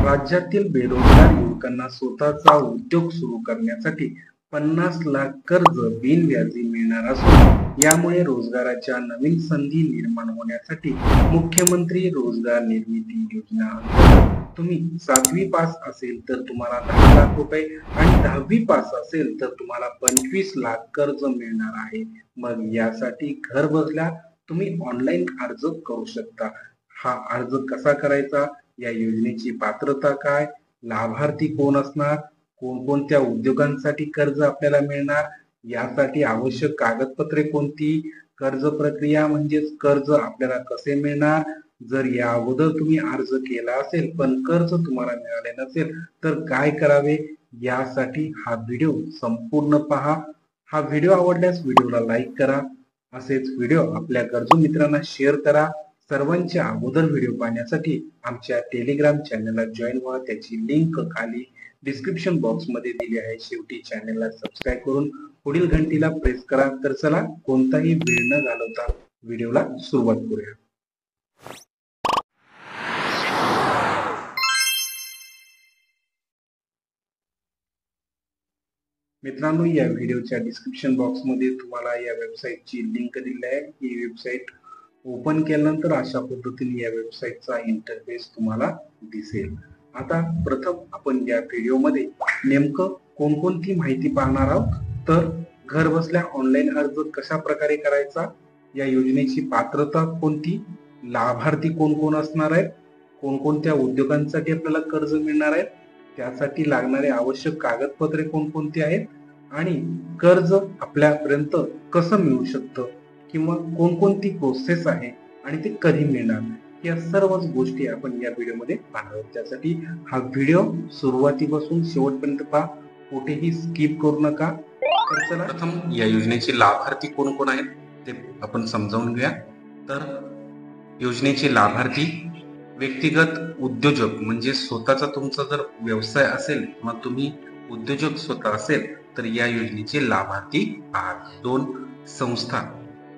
राज्यातील बेरोजगार युवकांना स्वतःचा उद्योग सुरू करण्यासाठी 50 लाख कर्ज बिनव्याजी मिळणार असून यामुळे रोजगाराच्या नवीन संधी निर्माण होण्यासाठी मुख्यमंत्री रोजगार निर्मिती योजना अंतर्गत तुम्ही 7वी पास असेल तर तुम्हाला 10 लाख रुपये आणि 10वी पास असेल तर तुम्हाला 25 लाख कर्ज मिळणार आहे. मग यासाठी घर बसल्या तुम्ही ऑनलाईन अर्ज करू शकता. हा अर्ज कसा करायचा, या योजनेची पात्रता काय, लाभार्थी कोण असणार, कोणकोणत्या उद्योगांसाठी कर्ज आपल्याला मिळणार, यासाठी आवश्यक कागदपत्रे कोणती, कर्ज प्रक्रिया म्हणजेच कर्ज आपल्याला कसे मिळणार, जर या अगोदर तुम्ही अर्ज केला असेल पण कर्ज तुम्हाला मिळाले नसेल तर काय करावे, यासाठी हा व्हिडिओ संपूर्ण पहा. हा व्हिडिओ आवडल्यास व्हिडिओला लाईक करा. असेच व्हिडिओ आपल्या गरजू मित्रांना शेअर करा. सर्वांच्या अगोदर व्हिडिओ पाहण्यासाठी आमच्या टेलिग्राम चॅनलला जॉईन व्हा. त्याची लिंक खाली डिस्क्रिप्शन बॉक्स मध्ये दिली आहे. शेवटी चॅनलला सबस्क्राईब करून पुढील घंटीला प्रेस करा. तर चला कोणताही वेळ न घालवता व्हिडिओला सुरुवात करूया. मित्रांनो, या व्हिडिओच्या डिस्क्रिप्शन बॉक्स मध्ये तुम्हाला या वेबसाईटची लिंक दिली आहे. ही वेबसाईट ओपन केल्यानंतर अशा पद्धतीने या वेबसाईटचा इंटरफेस तुम्हाला दिसेल. आता प्रथम आपण या व्हिडिओमध्ये नेमकं कोणकोणती माहिती पाहणार आहोत. तर घर बसल्या ऑनलाईन अर्ज कशा प्रकारे करायचा, या योजनेची पात्रता कोणती, लाभार्थी कोण कोण असणार आहेत, कोणकोणत्या उद्योगांसाठी आपल्याला कर्ज मिळणार आहे, त्यासाठी लागणारे आवश्यक कागदपत्रे कोणकोणती आहेत आणि कर्ज आपल्यापर्यंत कसं मिळू शकतं किंवा कोणकोणती प्रोसेस आहे आणि ते कधी मिळणार, या सर्वच गोष्टी आपण या व्हिडिओमध्ये पाहणार आहोत. त्यासाठी हा व्हिडिओ सुरुवातीपासून शेवटपर्यंत पहा, कुठेही स्किप करू नका. तर चला प्रथम या योजनेचे लाभार्थी कोण कोण आहेत ते आपण समजावून घेऊया. तर योजनेचे लाभार्थी व्यक्तिगत उद्योजक म्हणजे स्वतःचा तुमचा जर व्यवसाय असेल किंवा तुम्ही उद्योजक स्वतः असेल तर या योजनेचे लाभार्थी आहात. 2 संस्था,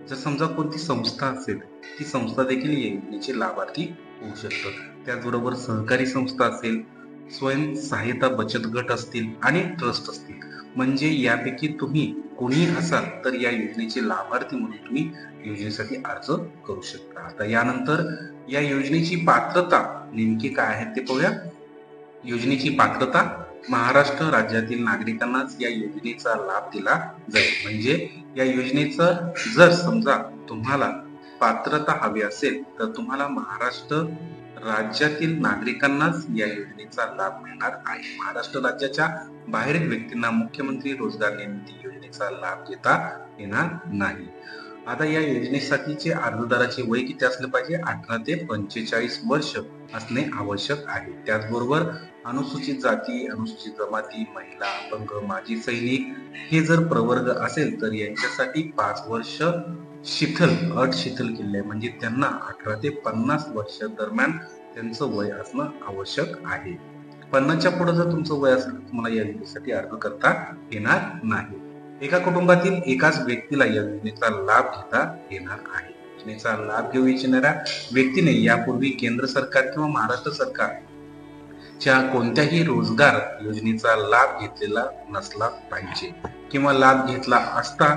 जर समजा कोणती संस्था असेल ती संस्था देखील या योजनेचे लाभार्थी होऊ शकतात. त्याचबरोबर सहकारी संस्था असेल, स्वयंसहायता बचत गट असतील आणि ट्रस्ट असतील, म्हणजे यापैकी तुम्ही कोणी असाल तर या योजनेचे लाभार्थी म्हणून तुम्ही योजनेसाठी अर्ज करू शकता. आता यानंतर या योजनेची पात्रता नेमकी काय आहे ते पाहूया. योजनेची पात्रता, महाराष्ट्र राज्यातील नागरिकांनाच या योजनेचा लाभ दिला जाईल. म्हणजे या योजनेचं जर समजा तुम्हाला पात्रता हवी असेल तर तुम्हाला महाराष्ट्र राज्यातील नागरिकांनाच या योजनेचा लाभ मिळणार आहे. महाराष्ट्र राज्याच्या बाहेरील व्यक्तींना मुख्यमंत्री रोजगार निर्मिती योजनेचा लाभ घेता येणार नाही. आता या योजनेसाठीचे अर्जदाराचे वय किती असले पाहिजे, 18 ते 45 वर्ष असणे आवश्यक आहे. त्याचबरोबर अनुसूचित जाती, अनुसूचित जमाती, महिला, अपंग, माजी सैनिक हे जर प्रवर्ग असेल तर यांच्यासाठी 5 वर्ष अट शिथिल केली आहे. म्हणजे त्यांना 18 ते 50 वर्ष दरम्यान त्यांचं वय असणं आवश्यक आहे. 50च्या पुढे जर तुमचं वय असेल तर तुम्हाला या योजनेसाठी अर्ज करता येणार नाही. एका कुटुंबातील एकाच व्यक्तीला या योजनेचा लाभ घेता येणार आहे. योजनेचा लाभ घेऊ इच्छिणाऱ्या व्यक्तीने यापूर्वी केंद्र सरकार किंवा महाराष्ट्र सरकारच्या कोणत्याही रोजगार योजनेचा लाभ घेतलेला नसला पाहिजे किंवा लाभ घेतला असता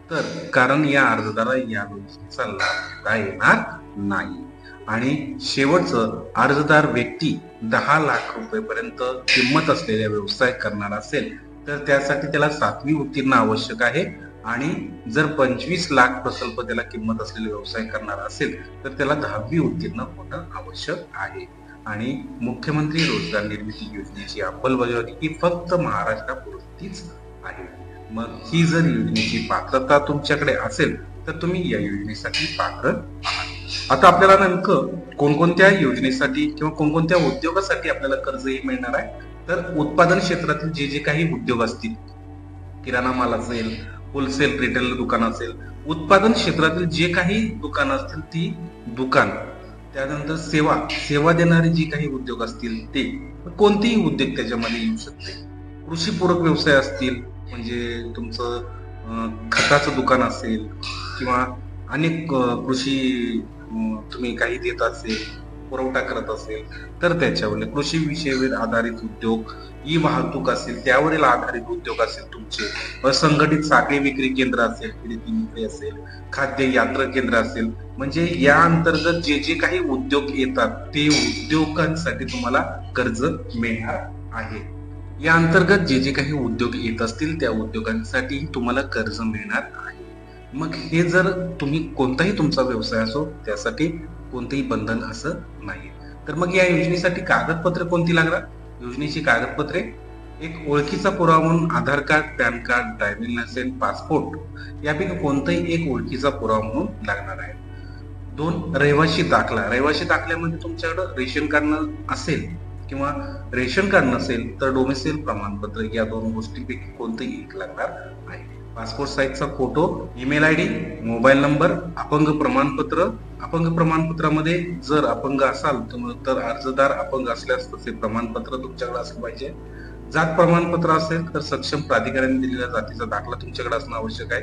तर कारण या अर्जदाराला या योजनेचा लाभ घेता येणार नाही. आणि शेवटचं, अर्जदार व्यक्ती 10 लाख रुपयेपर्यंत किंमत असलेला व्यवसाय करणार असेल तर त्यासाठी त्याला 7वी उत्तीर्ण आवश्यक आहे. आणि जर 25 लाख प्रकल्प त्याला किंमत असलेला व्यवसाय करणार असेल तर त्याला 10वी उत्तीर्ण होणं आवश्यक आहे. आणि मुख्यमंत्री रोजगार निर्मिती योजनेची अंमलबजावणी ही फक्त महाराष्ट्रापुरतीच आहे. मग ही जर योजनेची पात्रता तुमच्याकडे असेल तर तुम्ही या योजनेसाठी पात्र आहात. आता आपल्याला नेमकं कोणकोणत्या योजनेसाठी किंवा कोणकोणत्या उद्योगासाठी आपल्याला कर्जही मिळणार आहे. तर उत्पादन क्षेत्रातील जे जे काही उद्योग असतील, किराणा माल असेल, होलसेल रिटेल दुकान असेल, उत्पादन क्षेत्रातील जे काही दुकानं असतील ती दुकान, त्यानंतर सेवा देणारे जे काही उद्योग असतील ते, कोणतेही उद्योग त्याच्यामध्ये येऊ शकते. कृषीपूरक व्यवसाय असतील म्हणजे तुमचं खताचं दुकान असेल किंवा अनेक कृषी तुम्ही काही देत असेल, पुरवठा करत असेल तर त्याच्यावर, कृषी विषयावर आधारित उद्योग, ई वाहतूक असेल त्यावरील आधारित उद्योग असेल तुमचे, असंघटित साखळी विक्री केंद्र असेल, खरेदी विक्री असेल, खाद्य यात्रा केंद्र असेल, म्हणजे या अंतर्गत जे जे काही उद्योग येतात ते उद्योगांसाठी तुम्हाला कर्ज मिळणार आहे. या अंतर्गत जे जे काही उद्योग येत असतील त्या उद्योगांसाठी तुम्हाला कर्ज मिळणार आहे. मग हे जर तुम्ही कोणताही तुमचा व्यवसाय असो त्यासाठी कोणतेही बंधन असं नाही. तर मग या योजनेसाठी कागदपत्रे कोणती लागणार? योजनेची कागदपत्रे, एक ओळखीचा पुरावा म्हणून Aadhaar card, PAN card, driving licence, passport यापैकी कोणताही एक ओळखीचा पुरावा म्हणून लागणार आहे. 2 रहिवासी दाखला. रहिवासी दाखल्यामध्ये तुमच्याकडे रेशन कार्ड असेल किंवा रेशन कार्ड नसेल तर डोमेसाईल प्रमाणपत्र, या 2 गोष्टींपैकी कोणतेही एक लागणार आहे. पासपोर्ट साईजचा photo, email ID, mobile number, अपंग प्रमाणपत्र. अपंग प्रमाणपत्रामध्ये जर अपंग असाल तर अर्जदार अपंग असल्यास तसे प्रमाणपत्र तुमच्याकडे असलं पाहिजे. जात प्रमाणपत्र असेल तर सक्षम प्राधिकाऱ्याने दिलेल्या जातीचा दाखला तुमच्याकडे असणं आवश्यक आहे.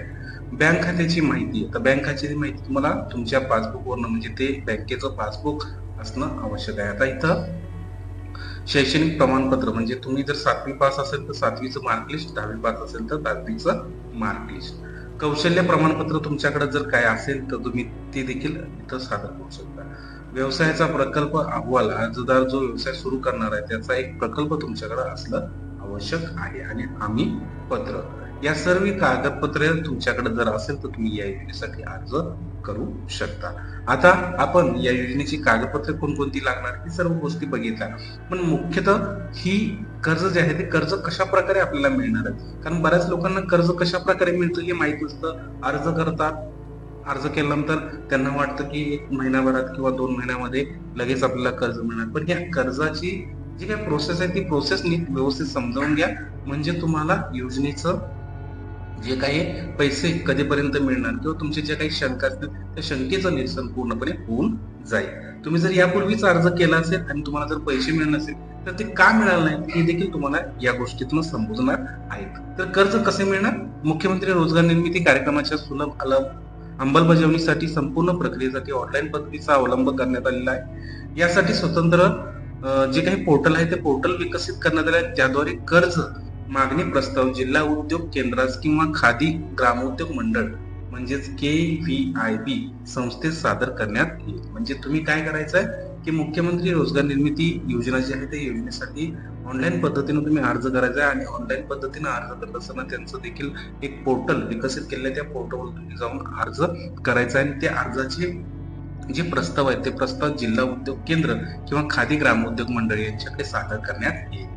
बँक खात्याची माहिती, तर बँक खात्याची माहिती तुम्हाला तुमच्या पासबुकवरनं, म्हणजे ते बँकेचं पासबुक असणं आवश्यक आहे. आता इथं शैक्षणिक प्रमाणपत्र, म्हणजे तुम्ही जर 7वी पास असेल तर 7वीचं मार्कलिस्ट, 10वी पास असेल तर 10वीचं मार्कलिस्ट. कौशल्य प्रमाणपत्र तुमच्याकडे जर काय असेल तर तुम्ही ते देखील इथं सादर करू शकता. व्यवसायाचा प्रकल्प अहवाल, अर्जदार जो व्यवसाय सुरू करणार आहे त्याचा एक प्रकल्प तुमच्याकडे असलं आवश्यक आहे. आणि हमी पत्र, या सर्व कागदपत्रे तुमच्याकडे जर असेल तर तुम्ही या योजनेसाठी अर्ज करू शकता. आता आपण या योजनेची कागदपत्रे कोणकोणती लागणार ही सर्व गोष्टी बघितल्या, पण मुख्यतः ही कर्ज जे आहे ते कर्ज कशा प्रकारे आपल्याला मिळणार आहे, कारण बऱ्याच लोकांना कर्ज कशा प्रकारे मिळतं हे माहित नसतं. अर्ज करतात, अर्ज केल्यानंतर त्यांना वाटतं की 1 महिन्याभरात किंवा 2 महिन्यामध्ये लगेच आपल्याला कर्ज मिळणार, पण या कर्जाची जी काही प्रोसेस आहे ती प्रोसेस नीट व्यवस्थित समजावून घ्या, म्हणजे तुम्हाला योजनेचं जे काही पैसे कधीपर्यंत मिळणार किंवा तुमचे जे काही शंका असतील त्या शंकेचं निरसन पूर्णपणे होऊन जाईल. तुम्ही जर यापूर्वीच अर्ज केला असेल आणि तुम्हाला जर पैसे मिळणार नसेल तर ते का मिळालं नाही हे देखील तुम्हाला या गोष्टीतून समजणार आहेत. तर कर्ज कसे मिळणार? मुख्यमंत्री रोजगार निर्मिती कार्यक्रमाच्या सुलभ अंमलबजावणीसाठी संपूर्ण प्रक्रियेसाठी ऑनलाईन पद्धतीचा अवलंब करण्यात आलेला आहे. यासाठी स्वतंत्र जे काही पोर्टल आहे ते पोर्टल विकसित करण्यात आले आहे. त्याद्वारे कर्ज मागणी प्रस्ताव जिल्हा उद्योग केंद्रास किंवा खादी ग्रामोद्योग मंडळ म्हणजेच KVIB संस्थेत सादर करण्यात येईल. म्हणजे तुम्ही काय करायचं आहे की मुख्यमंत्री रोजगार निर्मिती योजना जी आहे त्या योजनेसाठी ऑनलाईन पद्धतीने तुम्ही अर्ज करायचा आहे आणि ऑनलाईन पद्धतीने अर्ज करत असताना त्यांचं देखील एक पोर्टल विकसित केलेलं आहे. त्या पोर्टलवर तुम्ही जाऊन अर्ज करायचा आहे आणि त्या अर्जाचे जे प्रस्ताव आहेत ते प्रस्ताव जिल्हा उद्योग केंद्र किंवा खादी ग्रामोद्योग मंडळ यांच्याकडे सादर करण्यात येईल.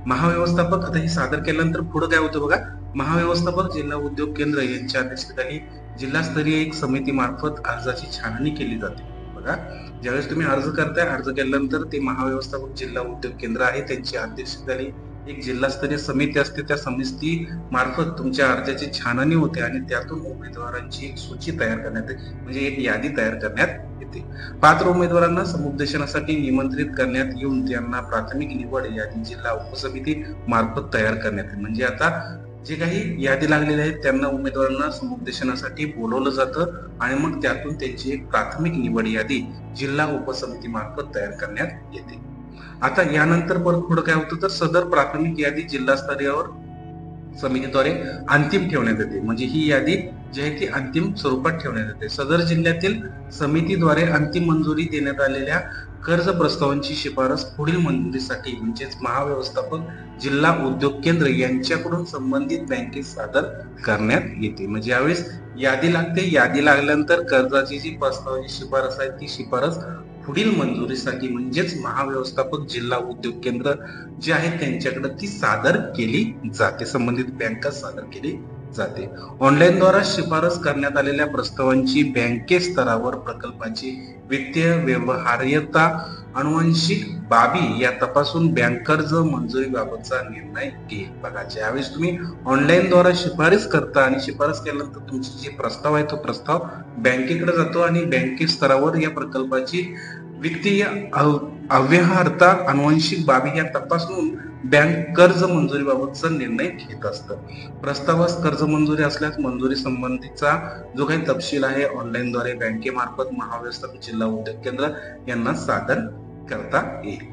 महाव्यवस्थापक, आता हे सादर केल्यानंतर पुढे काय होतं बघा, महाव्यवस्थापक जिल्हा उद्योग केंद्र यांच्या अध्यक्षतेखाली जिल्हास्तरीय एक समिती मार्फत अर्जाची छाननी केली जाते. बघा, ज्यावेळेस तुम्ही अर्ज करताय, अर्ज केल्यानंतर ते महाव्यवस्थापक जिल्हा उद्योग केंद्र आहे त्यांच्या अध्यक्षतेखाली एक जिल्हास्तरीय समिती असते. त्या समिती मार्फत तुमच्या अर्जाची छाननी होते आणि त्यातून उमेदवारांची एक सूची तयार करण्यात येते, म्हणजे एक यादी तयार करण्यात येते. पात्र उमेदवारांना समुपदेशनासाठी निमंत्रित करण्यात येऊन त्यांना प्राथमिक निवड यादी जिल्हा उपसमिती मार्फत तयार करण्यात येते. म्हणजे आता जे काही यादी लागलेली आहेत त्यांना उमेदवारांना समुपदेशनासाठी बोलवलं जातं आणि मग त्यातून त्यांची एक प्राथमिक निवड यादी जिल्हा उपसमिती मार्फत तयार करण्यात येते. आता यानंतर परत पुढे काय होतं तर सदर प्राथमिक यादी जिल्हास्तरीयावर समितीद्वारे अंतिम ठेवण्यात येते. म्हणजे ही यादी जी आहे ती अंतिम स्वरूपात ठेवण्यात येते. सदर जिल्ह्यातील समितीद्वारे अंतिम मंजुरी देण्यात आलेल्या कर्ज प्रस्तावांची शिफारस पुढील मंजुरीसाठी म्हणजेच महाव्यवस्थापक जिल्हा उद्योग केंद्र यांच्याकडून संबंधित बँकेत सादर करण्यात येते. म्हणजे यावेळेस यादी लागते, यादी लागल्यानंतर कर्जाची जी प्रस्तावाची शिफारस आहे ती शिफारस पुढील मंजुरीसाठी म्हणजेच महाव्यवस्थापक जिल्हा उद्योग केंद्र जे आहेत त्यांच्याकडे ती सादर केली जाते, संबंधित बँका सादर केली जाते. ऑनलाईन द्वारा शिफारस करण्यात आलेल्या प्रस्तावांची बँके स्तरावर प्रकल्पाची वित्तीय व्यवहार्यता, अनुवांशिक बाबी या तपासून बँक कर्ज मंजुरीबाबतचा निर्णय घेईल. बघा, ज्यावेळेस तुम्ही ऑनलाईन द्वारा शिफारस करता आणि शिफारस केल्यानंतर तुमची जे प्रस्ताव आहे तो प्रस्ताव बँकेकडे जातो आणि बँके स्तरावर या प्रकल्पाची वित्तीय अव्यवहार्यता, अनुवांशिक बाबी या तपासून बँक कर्ज मंजुरीबाबतचा निर्णय घेत असतं. प्रस्तावास कर्ज मंजुरी असल्यास मंजुरी संबंधीचा जो काही तपशील आहे ऑनलाईन द्वारे बँकेमार्फत महाव्यवस्थापक जिल्हा उद्योग केंद्र यांना सादर करता येईल.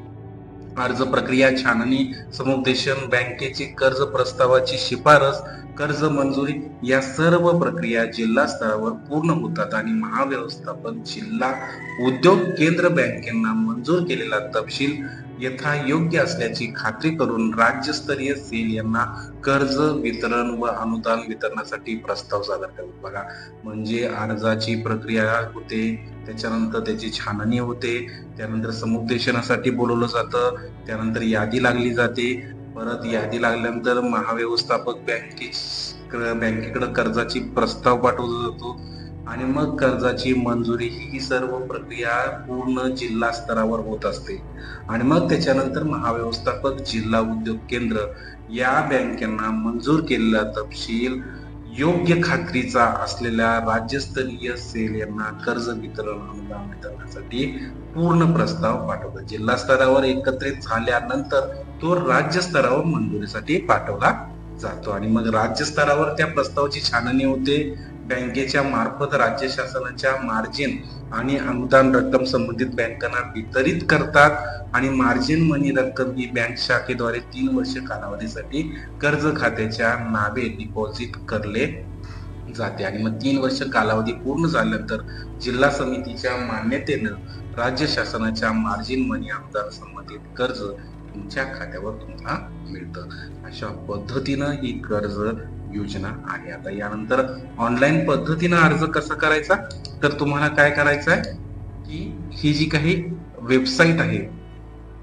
अर्ज प्रक्रिया, छाननी, समुपदेशन, बँकेची कर्ज प्रस्तावाची शिफारस, कर्ज मंजुरी या सर्व प्रक्रिया जिल्हा स्तरावर पूर्ण होतात आणि महाव्यवस्थापक जिल्हा उद्योग केंद्र बँकेंना मंजूर केलेला तपशील यथायोग्य असल्याची खात्री करून राज्यस्तरीय सेल यांना कर्ज वितरण व अनुदान वितरणासाठी प्रस्ताव सादर करतात. बघा, म्हणजे अर्जाची प्रक्रिया होते, त्याच्यानंतर त्याची छाननी होते, त्यानंतर समुपदेशनासाठी बोलवलं जातं, त्यानंतर यादी लागली जाते, परत यादी लागल्यानंतर महाव्यवस्थापक बँकेकडे कर्जाची प्रस्ताव पाठवला जातो आणि मग कर्जाची मंजुरी ही सर्व प्रक्रिया पूर्ण जिल्हा स्तरावर होत असते. आणि मग त्याच्यानंतर महाव्यवस्थापक जिल्हा उद्योग केंद्र या बँकांना मंजूर केलेला तपशील योग्य खात्रीचा असलेल्या राज्यस्तरीय सेल यांना कर्ज वितरण अनुदान वितरणासाठी पूर्ण प्रस्ताव पाठवतात. जिल्हा स्तरावर एकत्रित झाल्यानंतर तो राज्य स्तरावर मंजुरीसाठी पाठवला जातो आणि मग राज्य स्तरावर त्या प्रस्तावाची छाननी होते. बँकेच्या मार्फत राज्य शासनाच्या मार्जिन आणि अनुदान रक्कम संबंधित बँकांना वितरित करतात आणि मार्जिन मनी रक्कम ही बँक शाखेद्वारे 3 वर्ष कालावधीसाठी कर्ज खात्याच्या नावे डिपॉझिट करले जाते आणि मग 3 वर्ष कालावधी पूर्ण झाल्यानंतर जिल्हा समितीच्या मान्यतेनं राज्य शासनाच्या मार्जिन मनी अनुदान संबंधित कर्ज तुमच्या खात्यावर तुम्हाला मिळतं. अशा पद्धतीनं ही कर्ज योजना आहे. आता यानंतर ऑनलाईन पद्धतीनं अर्ज कसा करायचा, तर तुम्हाला काय करायचं आहे की ही जी काही वेबसाईट आहे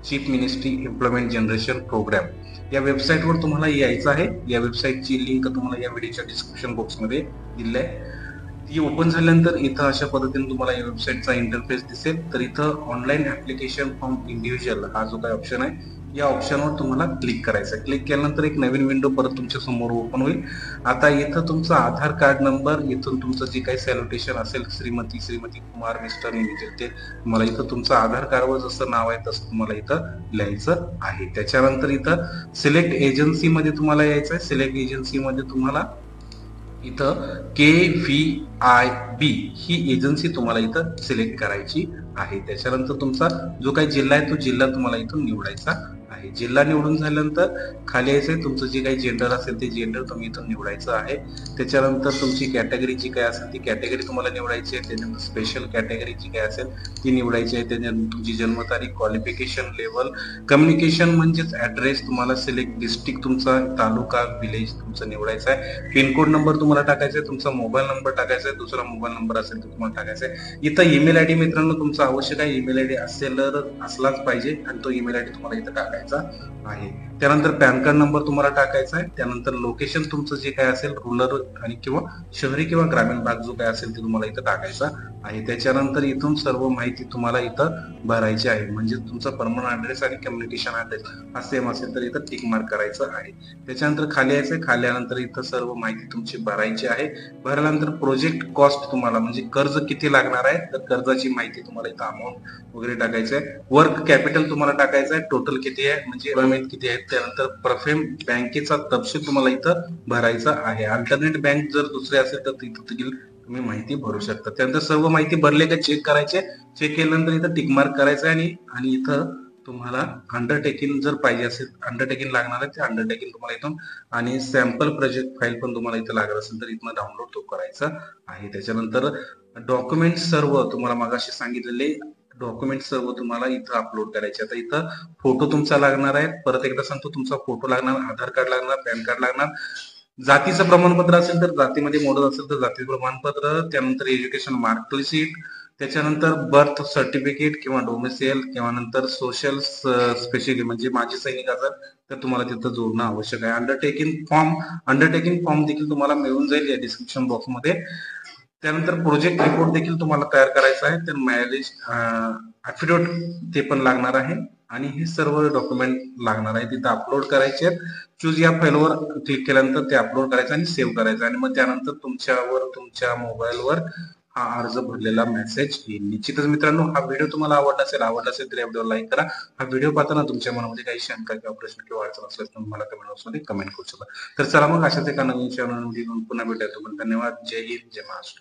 chief ministry employment generation programme, या वेबसाईटवर तुम्हाला यायचं आहे. या वेबसाईटची लिंक तुम्हाला या व्हिडिओच्या डिस्क्रिप्शन बॉक्समध्ये दिली आहे. ती ओपन झाल्यानंतर इथं अशा पद्धतीने तुम्हाला या वेबसाईटचा इंटरफेस दिसेल. तर इथं ऑनलाईन ऍप्लिकेशन फॉर्म इंडिव्हिज्युअल हा जो काही ऑप्शन आहे या ऑप्शनवर तुम्हाला क्लिक करायचं आहे. क्लिक केल्यानंतर एक नवीन विंडो परत तुमच्या समोर ओपन होईल. आता इथं तुमचा आधार कार्ड नंबर, इथून तुमचं जे काही सॅल्युटेशन असेल, श्रीमती कुमार मिस्टर लिमिटेड, ते तुम्हाला इथं तुमचं आधार कार्डवर जसं नाव आहे तसं तुम्हाला इथं लिहायचं आहे. त्याच्यानंतर इथं सिलेक्ट एजन्सी मध्ये तुम्हाला यायचं आहे. सिलेक्ट एजन्सी मध्ये तुम्हाला इथं KVIB ही एजन्सी तुम्हाला इथं सिलेक्ट करायची आहे. त्याच्यानंतर तुमचा जो काही जिल्हा आहे तो जिल्हा तुम्हाला इथून निवडायचा आहे. जिल्हा निवडून झाल्यानंतर खाली यायचंय, तुमचं जे काही जेंडर असेल ते जेंडर तुम्ही इथून निवडायचं आहे. त्याच्यानंतर तुमची कॅटेगरी जी काय असेल ती कॅटेगरी तुम्हाला निवडायची आहे. त्याच्यानंतर स्पेशल कॅटेगरी जी काय असेल ती निवडायची आहे. त्याच्यानंतर तुमची जन्मतारीख, क्वालिफिकेशन लेवल, कम्युनिकेशन म्हणजेच ऍड्रेस तुम्हाला सिलेक्ट, डिस्ट्रिक्ट तुमचा, तालुका, विलेज तुमचं निवडायचं आहे. पिनकोड नंबर तुम्हाला टाकायचा आहे, तुमचा मोबाईल नंबर टाकायचा आहे, दुसरा मोबाईल नंबर असेल तर तुम्हाला टाकायचा आहे. इथं ईमेल आयडी मित्रांनो तुमचा आवश्यक आहे. ईमेल आयडी असलाच पाहिजे आणि तो ईमेल आयडी तुम्हाला इथं टाकायचा आहे. त्यानंतर पॅन कार्ड नंबर तुम्हाला टाकायचा आहे. त्यानंतर लोकेशन तुमचं जे काय असेल रुरल आणि किंवा शहरी किंवा ग्रामीण भाग जो काय असेल ते तुम्हाला इथं टाकायचा आहे. त्याच्यानंतर इथून सर्व माहिती तुम्हाला इथं भरायची आहे. म्हणजे तुमचा परमनंट ऍड्रेस आणि कम्युनिकेशन ऍड्रेस हा सेम असेल तर इथं टिक मार्क करायचं आहे. त्याच्यानंतर खाली यायचंय. खाली आल्यानंतर इथं सर्व माहिती तुमची भरायची आहे. भरल्यानंतर प्रोजेक्ट कॉस्ट तुम्हाला म्हणजे कर्ज किती लागणार आहे तर कर्जाची माहिती तुम्हाला इथं अमाऊंट वगैरे टाकायचं आहे. वर्क कॅपिटल तुम्हाला टाकायचं आहे. टोटल किती आहे म्हणजे पेमेंट किती आहे. त्यानंतर परफेम बँकेचा तपशील तुम्हाला इथं भरायचा आहे. अल्टरनेट बँक जर दुसरे असेल तर तिथं तुम्ही माहिती भरू शकता. त्यानंतर सर्व माहिती भरले का चेक करायचे. चेक केल्यानंतर इथं टिक मार्क करायचं आहे आणि इथं तुम्हाला अंडरटेकिंग जर पाहिजे असेल, अंडरटेकिंग लागणार आहे ते अंडरटेकिंग तुम्हाला इथून, आणि सॅम्पल प्रोजेक्ट फाईल पण तुम्हाला इथं लागत असेल तर इथनं डाउनलोड तो करायचा आहे. त्याच्यानंतर डॉक्युमेंट सर्व तुम्हाला मगाशी सांगितलेले डॉक्युमेंट सर्व तुम्हाला इथं अपलोड करायचे. आता इथं फोटो तुमचा लागणार आहे. परत एकदा सांगतो, तुमचा फोटो लागणार, आधार कार्ड लागणार, पॅन कार्ड लागणार, जातीचं प्रमाणपत्र असेल तर जातीमध्ये मोडत असेल तर जाती प्रमाणपत्र, त्यानंतर एज्युकेशन मार्कशीट, त्याच्यानंतर बर्थ सर्टिफिकेट किंवा डोमेसियल किंवा नंतर सोशल स्पेशली म्हणजे माजी सैनिक असेल तर तुम्हाला तिथं जोडणं आवश्यक आहे. अंडरटेकिंग फॉर्म देखील तुम्हाला मिळून जाईल या डिस्क्रिप्शन बॉक्स मध्ये. त्यानंतर प्रोजेक्ट रिपोर्ट देखील तुम्हाला तयार करायचा आहे. तर मॅरेज ऍफिडेविट ते पण लागणार आहे आणि हे सर्व डॉक्युमेंट लागणार आहे. तिथं अपलोड करायचे आहेत. चूज या फाईलवर क्लिक केल्यानंतर ते अपलोड करायचं आणि सेव्ह करायचं आणि मग त्यानंतर तुमच्या मोबाईलवर हा अर्ज भरलेला मेसेज येईल. निश्चितच मित्रांनो, हा व्हिडिओ तुम्हाला आवडला असेल तर या व्हिडिओ लाईक करा. हा व्हिडिओ पाहताना तुमच्या मनामध्ये काही शंका किंवा प्रश्न किंवा अडचण असल्यास तुम्ही मला कमेंट बॉक्समध्ये कमेंट करू शकता. तर चला मग अशाच एका नवीन चॅनल पुन्हा भेटूया. धन्यवाद. जय हिंद, जय महाराष्ट्र.